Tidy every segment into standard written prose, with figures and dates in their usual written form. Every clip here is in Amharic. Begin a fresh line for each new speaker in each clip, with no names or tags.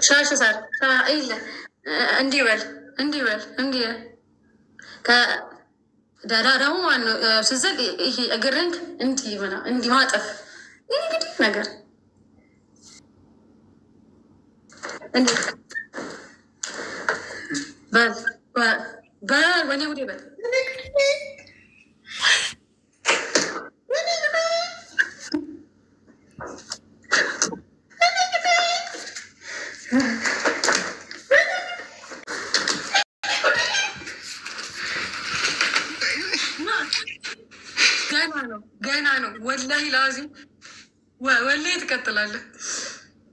ሻሽ ሳር ኢለ እንዲበል እንዲበል እንዲ ከዳዳዳሙ ማነው ስዘል ይሄ እግርንክ እንዲ ማጠፍ ይህ እንግዲህ ነገር እንዲ በል ወኔ ውዴ በል ገና ነው ወላሂ ላዚም ወላሂ ትቀጥላለህ።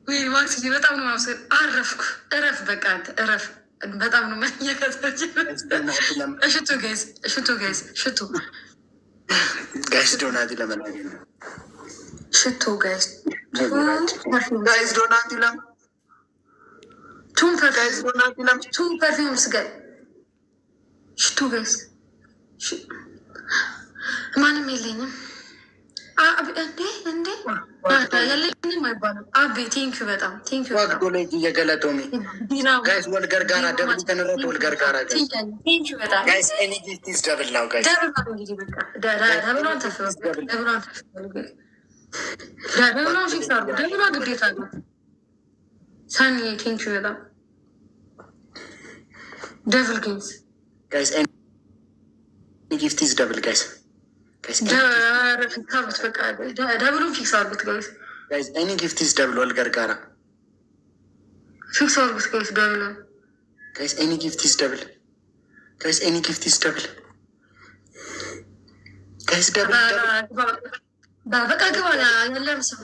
ወይ ማክስ በጣም ነው ማውሰድ። አረፍኩ። እረፍ በቃ አንተ እረፍ። በጣም ነው መየከተች። ሽቱ ጋይስ ሽቱ
ዶናት ለመናገ
ሽቱ ጋይስ
ዶናት ለም
ቱም ፐርፊውም ስገል ሽቱ ጋይስ ማንም የለኝም። እንዴ የለኝም አይባልም። አቤ ቴንኪው በጣም ቴንኪው።
እየገለጦሚ ጋይስ ወልገር ጋራ ደብል ተንረት ወልገር ጋራ
ቴንኪው በጣም
ጋይስ ኤኒ ጊፍቲስ ደብል ነው ጋይስ
ደብሏን ፊክስ አድርጉ። ደብሏ ግዴታ ነው። ሳኒ ቴንኪው በጣም ደብል ጌምስ
ጋይስ ኤኒ ጊፍቲስ ደብል ጋይስ
ደብሉን ፊክስ አርጉት
ጋይስ ኤኒ ጊፍቲስ ደብል ወልገር ጋራ
ፊክስ አርጉት ጋይስ ደብሉን
ጋይስ ኤኒ ጊፍቲስ ደብል ጋይስ ኤኒ ጊፍቲስ ደብል ጋይስ ደብል
በቃ ግባ ያለም ሰው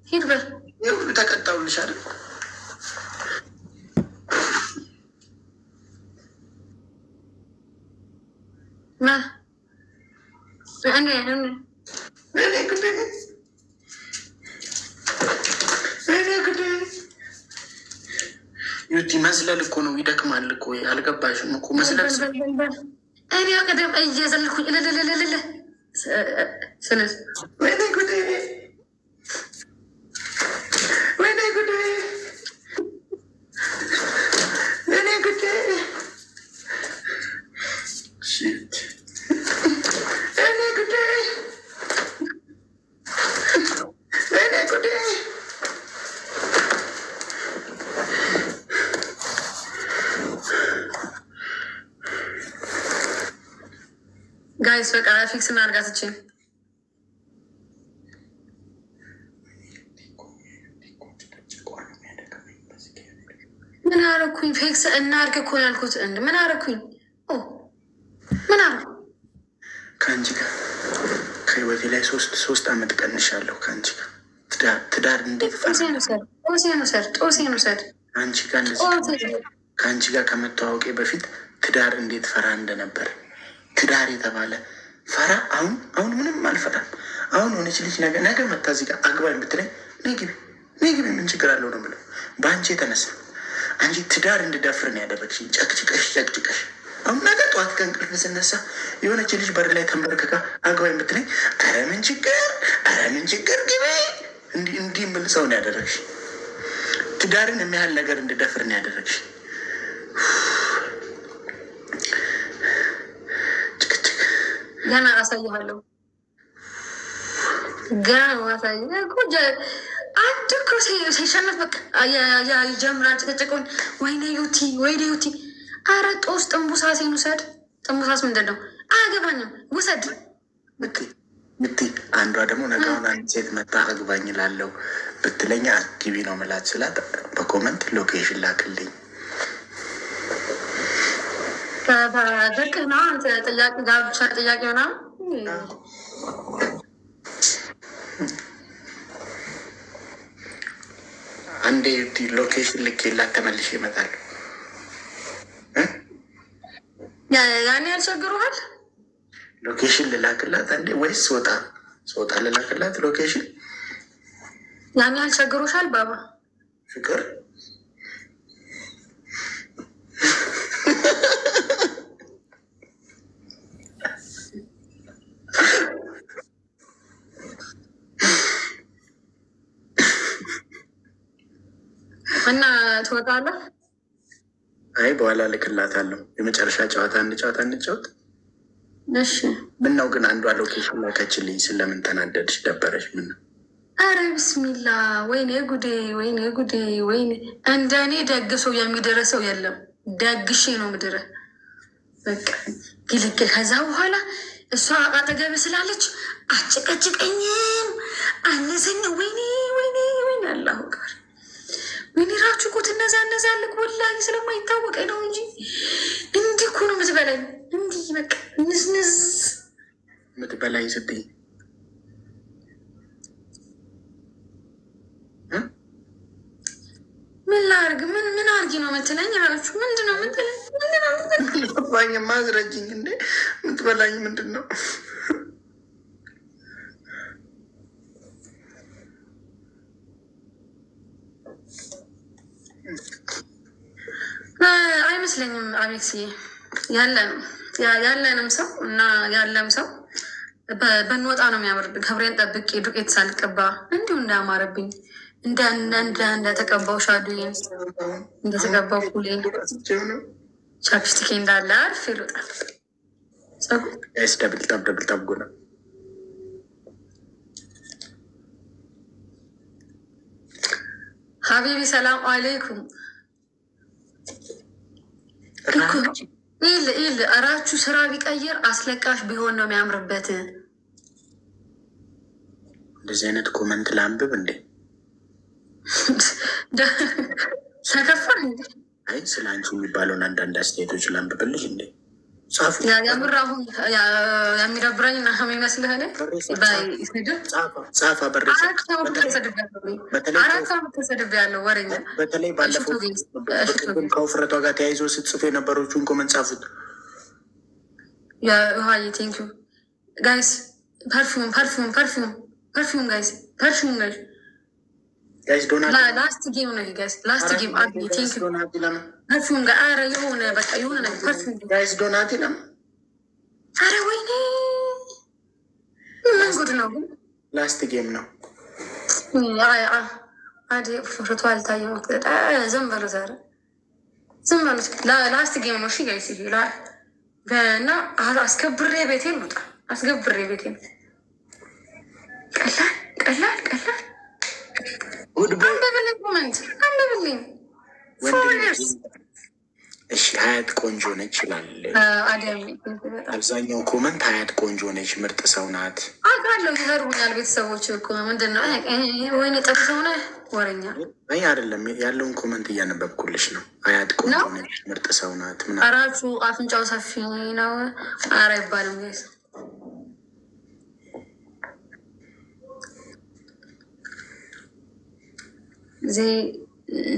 ሂድ በል
የሁሉ ተቀጣውልሽ አይደል? ዩቲ መስለል እኮ ነው፣ ይደክማል እኮ። አልገባሽም እኮ መስለል።
እኔ ቀደም እየዘልኩኝ እልልልልል ስለዚህ
ወይኔ ጉዴ ወይኔ ጉዴ ወይኔ ጉዴ ሽት ወይኔ ጉዴ ወይኔ ጉዴ
ጋይስ በቃ ፊክስ እናድርጋትችን። ምን አረኩኝ? ፊክስ እናድርግ እኮ ያልኩት። ምን አረኩኝ? ምን አረ
ከአንቺ ጋር ከህይወቴ ላይ ሶስት አመት ቀንሻለሁ። ከአንቺ ጋር ትዳር እንዴት
ጦሴን ውሰድ።
ከአንቺ ጋር ከመተዋወቄ በፊት ትዳር እንዴት ፈራ እንደነበር ትዳር የተባለ ፈራ። አሁን ምንም አልፈራም። አሁን ሆነች ልጅ ነገ መታ እዚህ ጋር አግባኝ ብትለኝ ነግቢ ምን ችግር አለው ነው ብለው በአንቺ የተነሳ አንቺ ትዳር እንድደፍር ነው ያደረግሽኝ። ጨቅጭቀሽ አሁን ነገ ጠዋት ከእንቅልፍ ስነሳ የሆነች ልጅ በር ላይ ተንበርክካ አግባኝ ብትለኝ ኧረ ምን ችግር ግቢ እንዲህ የምል ሰው ነው ያደረግሽ። ትዳርን የሚያህል ነገር እንድደፍር ነው ያደረግሽ።
ገና አሳይሃለሁ። ገና ማሳይ አንድ እኮ ሲሸነፍ በቃ ይጀምራል ጭቅጭቁን። ወይኔ ዩቲ አረ ጦስ ጥንቡሳሴን ውሰድ። ጥንቡሳስ ምንድን ነው? አያገባኝም። ውሰድ
ምት አንዷ ደግሞ ነገውን አንድ ሴት መጣ አግባኝ ላለው ብትለኛ አግቢ ነው ምላት ስላት በኮመንት ሎኬሽን ላክልኝ።
ድርቅ ና ጥያቄ ጋብቻ ጥያቄ ሆና
አንዴ ሎኬሽን ልኬላት ተመልሼ እመጣለሁ።
ያኔ ያልቸግሩሃል።
ሎኬሽን ልላክላት አንዴ ወይስ ስወጣ ልላክላት ሎኬሽን?
ያኔ ያልቸግሩሻል ባባ
ፍቅር
እና ትወጣለህ?
አይ በኋላ ልክላታለሁ። የመጨረሻ ጨዋታ እንጫወት።
እሺ።
ምነው ግን አንዷ ሎኬሽን ላከችልኝ፣ ስለምን ተናደድሽ? ደበረሽ? ምን ነው?
አረ ብስሚላ፣ ወይኔ ጉዴ፣ ወይኔ ጉዴ፣ ወይኔ። እንደ እኔ ደግሰው የሚደረሰው የለም። ደግሼ ነው ምድረ በቃ ግልግል። ከዛ በኋላ እሷ አጠገብ ስላለች አጭቀጭቀኝም አነሰኝ። ወይኔ ወይኔ ወይኔ፣ አላሁ ጋር ወይኔ። ራችሁ እኮ ትነዛነዛልክ ወላሂ፣ ስለማይታወቀኝ ነው እንጂ እንዲህ እኮ ነው የምትበላኝ። እንዲህ በቃ ንዝንዝ
የምትበላኝ ስትይ
ምን ላርግ? ምን አርጊ ነው የምትለኝ? ራችሁ ምንድን ነው የምትለኝ?
ባኝ ማዝረጅኝ እንዴ? የምትበላኝ ምንድን ነው?
አይመስለኝም አሌክስዬ። ያለንም ሰው እና ያለም ሰው በንወጣ ነው የሚያምርብኝ። ክብሬን ጠብቄ ዱቄት ሳልቀባ እንዲሁ እንዳያማረብኝ እንደተቀባው ሻዶዬን እንደተቀባው ኩሌን ቻፕስቲኬ እንዳለ አርፍ ይሉጣል።
ስ ደብልጣብ ጎና
ሀቢቢ ሰላም አለይኩም። ኢል እራችሁ ስራ ቢቀይር አስለቃሽ ቢሆን ነው የሚያምርበት።
እንደዚህ አይነት ኮመንት ላንብብ እንዴ?
ተከፋ እንዴ?
አይ ስለ አንቺ የሚባለውን አንዳንድ አስተያየቶች ላንብብልሽ እንዴ? ጻፉ።
የምር አሁን የሚደብረኝ ና የሚመስልህ
ጻፋ በሬ
አራት ዓመት ተሰድብ ያለው ወሬኛ።
በተለይ ባለፈው ከውፍረቷ ጋር ተያይዞ ስትጽፉ የነበሮቹን ኮመንት ጻፉት።
ሀይ ቴንክ ዩ ጋይስ። ፐርፊውም ጋይስ፣ ፐርፊውም ጋይስ ላስት ጌም ነው ጋይስ፣ ላስት ጌም ፐርፊውም ጋር አረ የሆነ በቃ የሆነ ነገር ፐርፊውም
ጋይስ ዶናት ይለም።
አረ ወይኔ ምን ጉድ ነው ግን።
ላስት ጌም ነው።
አዴ ፎቶ አልታየም። ዝም በሉ ዛሬ ዝም በሉ። ላስት ጌም ነው። እሺ ጋይስ እና አስከብሬ ቤቴን ልውጣ። አስገብሬ ቤቴን ቀላል አንበብልኝ፣ ኮመንት አንበብልኝ።
እሺ ሀያት ቆንጆ ነች ይላል አብዛኛው ኮመንት። ሀያት ቆንጆ ነች፣ ምርጥ ሰው ናት።
አውቃለሁ። ይገርሙኛል ቤተሰቦች እኮ ምንድን ነው ወይኔ ጥሩ ሰው ነህ ወሬኛ።
አይ አይደለም ያለውን ኮመንት እያነበብኩልሽ ነው። ሀያት ቆንጆ ነች፣ ምርጥ ሰው ናት። ምናምን
አራቹ አፍንጫው ሰፊ ነው። አረ አይባልም ጋይስ።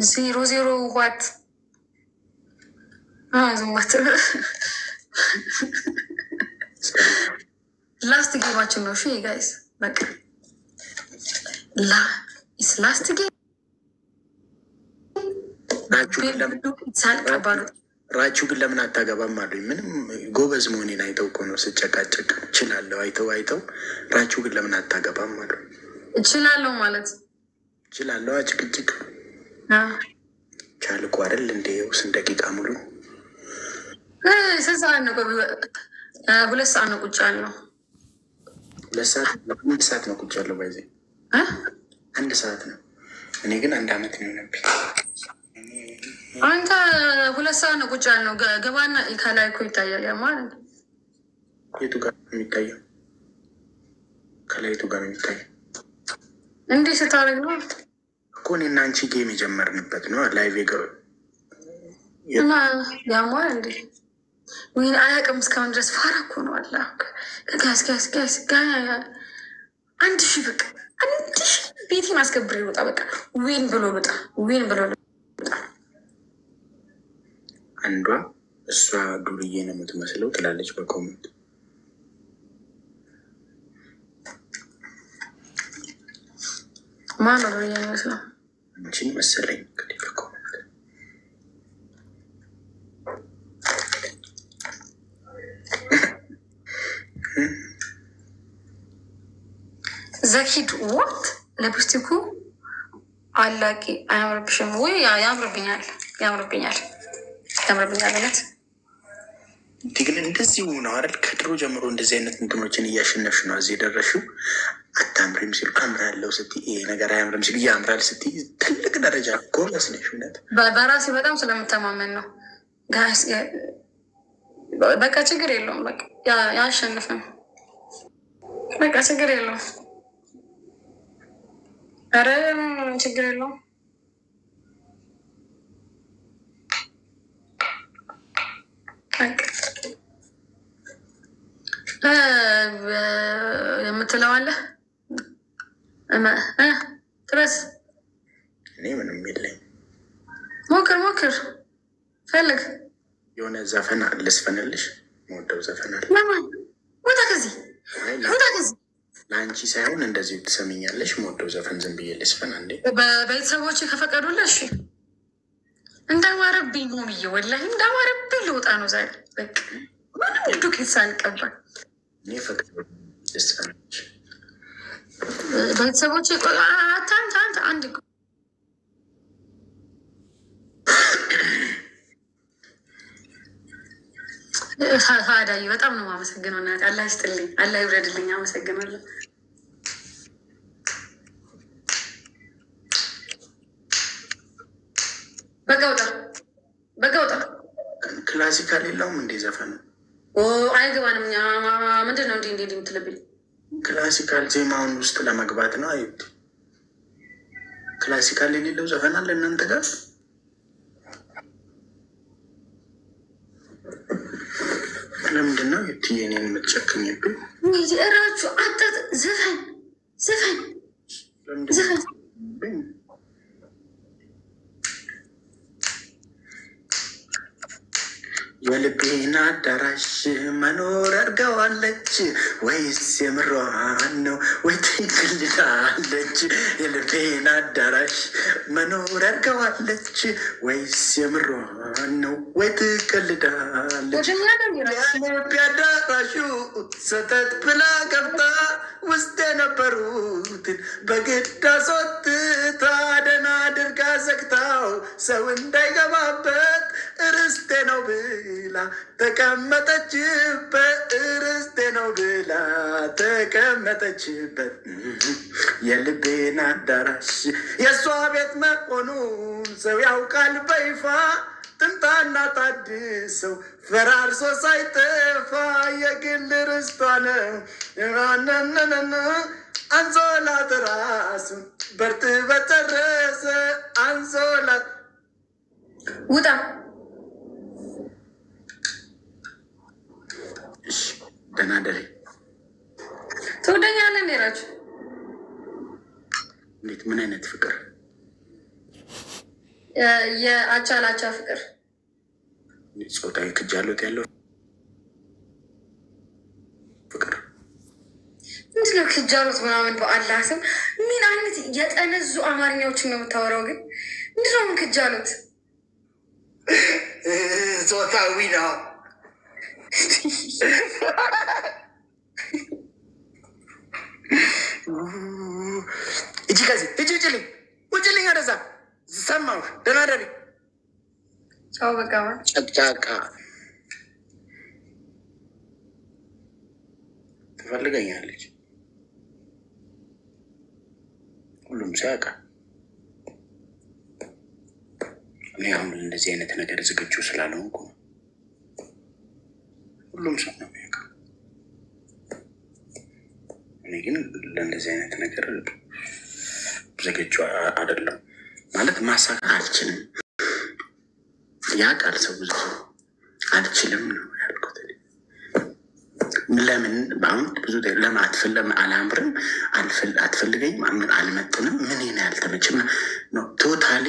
ዜሮ ዋት ዝሟት ላስት ጌማችን ነው። እሺ ጋይስ በቃ ላስት ጌም
ራችሁ ግን ለምን አታገባም አሉኝ። ምንም ጎበዝ መሆኔን አይተው እኮ ነው ስጨቃጨቅ እችላለሁ። አይተው ራችሁ ግን ለምን አታገባም አሉ።
እችላለሁ ማለት
እችላለሁ። ጭቅጭቅ ቻልኩ አይደል እንዴ? ስንት ደቂቃ ሙሉ
2 ሰዓት ነው ቁጭ ያለው።
1 ሰዓት ነው ቁጭ ያለው። ባይዜ 1 ሰዓት ነው። እኔ ግን 1 ዓመት ነው የሆነብኝ።
አንተ 2 ሰዓት ነው ቁጭ ያለው። ገባና ከላይ እኮ ይታያል። ያ ማለት
የቱ ጋር ነው የሚታየው? ከላይ የቱ ጋር ነው የሚታየው?
እንዲህ ስታደርግ ነው
እኮ እኔና አንቺ ጌም የጀመርንበት ነው። ላይቭ
ያማ እንዴ ወይ አያውቅም። እስካሁን ድረስ ፋራ እኮ ነው አለ። ጋስ 1000 በቃ 1000 ቤቴን አስገብሬ ልውጣ። በቃ ዊን ብሎ ልውጣ።
አንዷ እሷ ዱርዬ ነው የምትመስለው ትላለች በኮመንት።
ማን ነው ዱርዬ የሚመስለው?
አንቺን መሰለኝ እንግዲህ በኮመንት።
ዘኪድ ዋት ለብስቲኩ አላቂ አያምርብሽም ወይ? ያምርብኛል፣ ያምርብኛል፣ ያምርብኛል እውነት።
ግን እንደዚህ ነው አይደል? ከድሮ ጀምሮ እንደዚህ አይነት እንትኖችን እያሸነፍሽ ነው እዚህ የደረሽው። አታምሪም ሲሉ አምራለሁ ስትይ ይሄ ነገር አያምርም ሲሉ ያምራል ስትይ ትልቅ ደረጃ ጎበዝ ነሽ። እውነት
በራሴ በጣም ስለምተማመን ነው ጋይስ። በቃ ችግር የለውም። በቃ ያሸንፍም። በቃ ችግር የለውም። ኧረ ችግር የለውም። የምትለዋለህ ትረስ
እኔ ምንም የለኝ።
ሞክር ሞክር ፈልግ።
የሆነ ዘፈን ልስፈንልሽ። መወደው ዘፈን አለ።
ውጣ ከዚህ ውጣ ከዚህ።
ለአንቺ ሳይሆን እንደዚሁ ትሰሚኛለሽ። መወደው ዘፈን ዝም ብዬ ልስፈን አንዴ።
በቤተሰቦች ከፈቀዱልህ እሺ። እንዳማረብኝ ነው ብዬ ወላሂ እንዳማረብኝ ልውጣ ነው ዛሬ። በቃ ምንም ዱቄት ሳልቀባ
እኔ ፈቅድ ልስፈንልሽ።
ቤተሰቦች አንተ አንድ ታዳይ በጣም ነው የማመሰግነው። እናቴ አላህ ይስጥልኝ፣ አላህ ይውረድልኝ። አመሰግናለሁ። በቃ ውጣ።
ክላሲካል የለውም እንዴ ዘፈኑ?
አይገባንም። ምንድን ነው እንዲህ የምትልብኝ?
ክላሲካል ዜማውን ውስጥ ለመግባት ነው። አይ ክላሲካል የሌለው ዘፈን አለ እናንተ ጋር? ለምንድን ነው የትየኔን የምትጨክኝብኝ?
እራችሁ አታት ዘፈን
የልቤን አዳራሽ መኖር አድርገዋለች ወይስ የምሯን ነው ወይ ትክልዳለች? የልቤን አዳራሽ መኖር አድርገዋለች ወይስ የምሯን ነው ወይ ትክልዳለች? የልቤ አዳራሹ ሰተት ብላ ገብታ ውስጥ የነበሩትን በግድ አስወጥታ ደህና አድርጋ ዘግታው ሰው እንዳይገባበት ርስቴ ነው ብላ ተቀመጠችበት። ርስቴ ነው ብላ ተቀመጠችበት። የልቤን አዳራሽ የእሷ ቤት መሆኑን ሰው ያውቃል በይፋ። ጥንታና ታድሰው ፈራርሶ ሳይጠፋ የግል ርስቷ ነው። አንሶላ ትራሱን በርጥበት ጨረሰ። አንሶላ
ውጣ።
ደህና ደሬ።
ትወደኛለህ እንዴ? እራችሁ
እንዴት? ምን አይነት ፍቅር?
የአቻ ላቻ ፍቅር።
ጾታዊ ክጃሎት ያለው ፍቅር
ምንድን ነው? ክጃሎት ምናምን በአላህ ስም ምን አይነት የጠነዙ አማርኛዎችን ነው የምታወራው? ግን ምንድን ነው ክጃሎት?
ጾታዊ ነው። እጅ ከዚህ ውጭልኝ፣ ውጭልኝ ወደዛ። ሰማሁሽ። ደህና ደሪ።
ቻው። በቃ
ጨቅጫቃ ትፈልገኛለች። ሁሉም ሰው ያውቃል። እኔ አሁን እንደዚህ አይነት ነገር ዝግጁ ስላልሆንኩ ሁሉም ሰው ነው የሚያውቀው። እኔ ግን ለእንደዚህ አይነት ነገር ዝግጁ አይደለም። ማለት ማሳካት አልችልም። ያውቃል ሰው ብዙ ሰው አልችልም ነው ያልኩት። ለምን አሁን ብዙ ለምን አላምርም? አትፈልገኝ፣ አልመጥንም፣ ምን ያልተመችም ነው ቶታሊ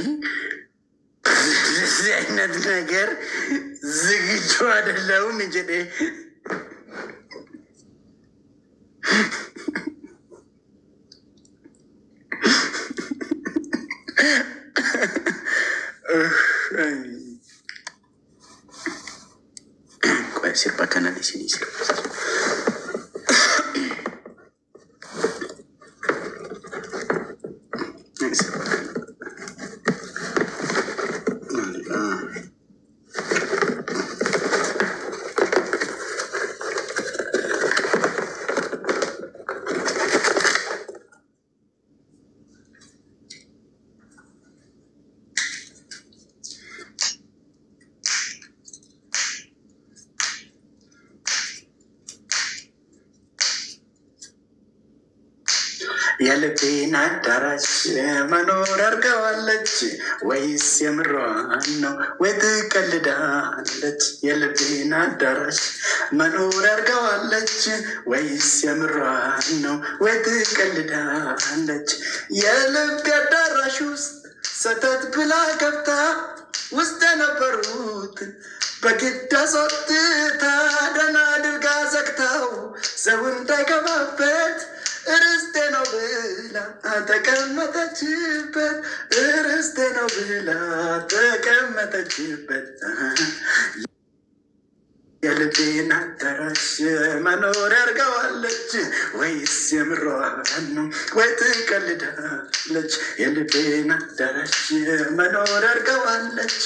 እዚህ አይነት ነገር ዝግጁ አይደለሁም እንጂ ቆይ ሲርባ ከናኔ ሲኒ ሲል የልቤን አዳራሽ መኖር አርገዋለች ወይስ የምሯን ነው ወይ ትቀልዳለች? የልቤን አዳራሽ መኖር አርገዋለች ወይስ የምሯን ነው ወይ ትቀልዳለች? የልቤ አዳራሽ ውስጥ ሰተት ብላ ገብታ ውስጥ የነበሩት በግድ አስወጥታ ደህና አድርጋ ዘግታው ሰው እንዳይገባበት ርስቴ ነው ብላ ተቀመጠችበት። ርስቴ ነው ብላ ተቀመጠችበት። የልቤን አዳራሽ መኖር ያርገዋለች ወይስ የምሯን ነው ወይ ትቀልዳለች? የልቤን አዳራሽ መኖር ያርገዋለች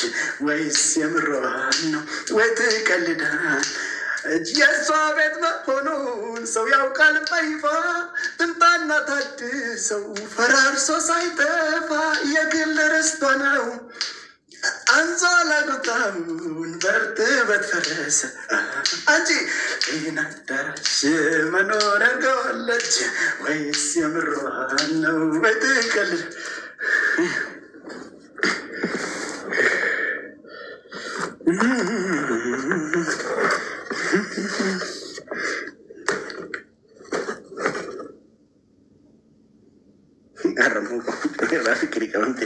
ወይስ የምሯን ነው ወይ ትቀልዳለች? የእሷ ቤት መሆኑን ሰው ያውቃል በይፋ። ትምጣና ታድሰው ፈራርሶ ሳይጠፋ የግል ርስቷ ነው። አንሶላ ጉጣውን በርጥበት ፈረሰ አንቺ ይህን አዳራሽ መኖር ያርገዋለች ወይስ የምሯን ነው ወይ ትቀልድ? አረሙ ራፊክሪ ከመንቴ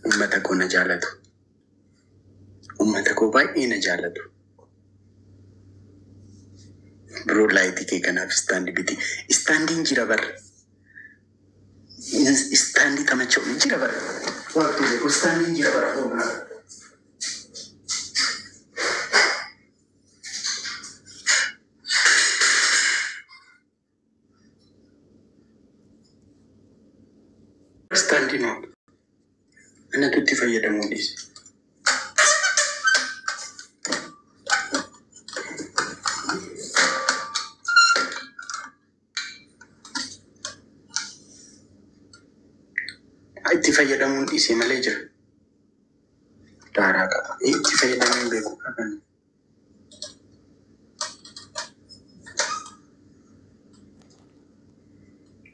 ummata koo na jaalatu, ummata koo baay'ee na jaalatu. Biroo laayitii kee kanaaf istaandii biti. Istaandiin jira bara. Istaandii tamacha'u jira bara. Waaqni beeku istaandiin jira bara. Istaandii moo anatu itti fayyadamuu dhiise. Itti fayyadamuun dhiisee malee jira. Daaraa qaba. Itti fayyadamuun beekuu qaban.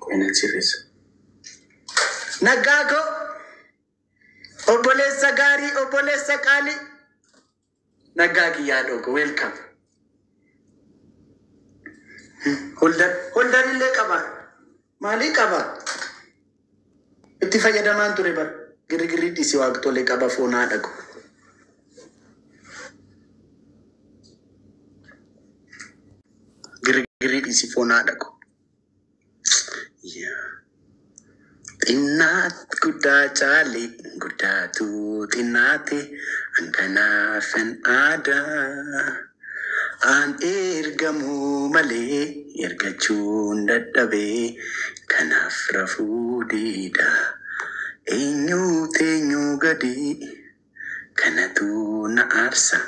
Qoynan sirreessa. Naggaa koo obboleessa gaarii, obboleessa qaalii. Naggaa kiyyaa dhoogo welcome. Holdar illee qaba. Maalii qaba? Itti fayyadamaan ture bara. Girgirri dhiisee waaqtolee qaba foonaa dhaqu. Girgirri dhiisee foonaa dhaqu. Xinnaat guddaa caalee guddaatu xinnaate anganaafan aadaa. Aan ergamuu malee ergachuun dadhabee kanaaf rafuu diida. Eenyuu gadi kanatu na aarsa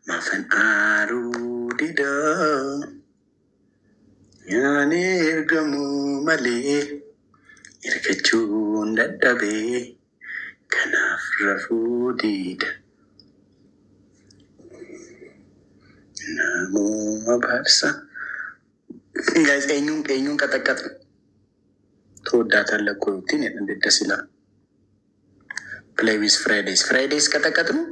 maafan aaruu dida. Aan ergamuu malee ergachuun dadhabee kanaaf rafuu diida. Namuma baarsa. Guys, eenyuun qaxaqaxa. Tawdaatan lakkooftiin jedhan dedda silaa. Play with Fridays. Fridays qaxaqaxnu.